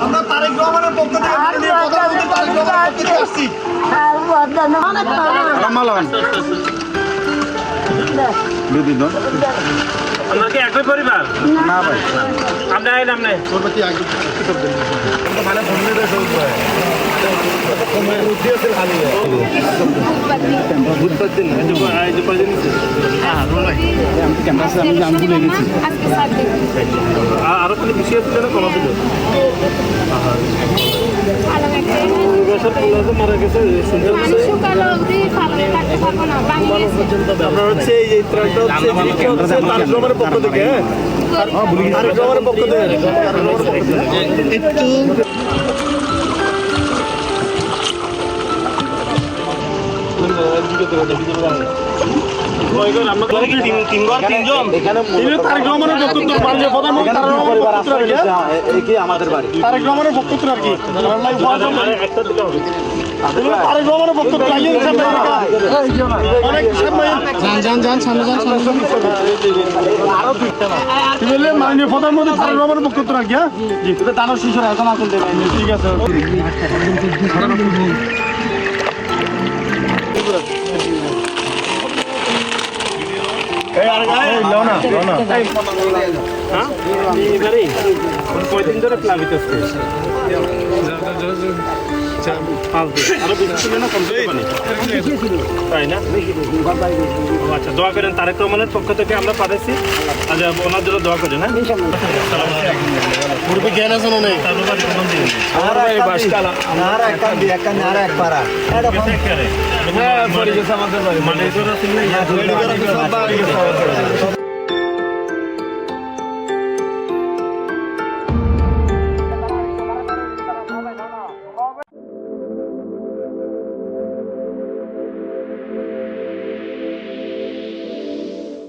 আমরা তারেক রহমানের পক্ষ থেকে প্রধানমন্ত্রী তারেক রহমানের পক্ষ থেকে আসছি। আমরা কি একই পরিবার? না ভাই, আপনি আইন আপনি মানে আরো কোনো বিষয় ছিল না কোনো দিল মারা গেছে আপনার হচ্ছে এই ত্রাণটা হচ্ছে তারেক রহমানের পক্ষ থেকে তারেক রহমানের পক্ষ থেকে একটু আমাদের বাড়ি তারেক রহমানের বক্তব্য আর কি তারেক রহমানের বক্তব্য মাননীয় প্রধানমন্ত্রী তারেক রহমানের বক্তব্য আর কি হ্যাঁ দানব শিশুর আয়োজন আসল ঠিক আছে কয়দিন ধরে প্লাবিত তাই না? আচ্ছা, দোয়া করেন। তারেক রহমানের পক্ষ থেকে আমরা পাঠাইছি, আচ্ছা ওনার জন্য দোয়া করেন। হ্যাঁ, পূর্বে জ্ঞান আছে অনেক মানে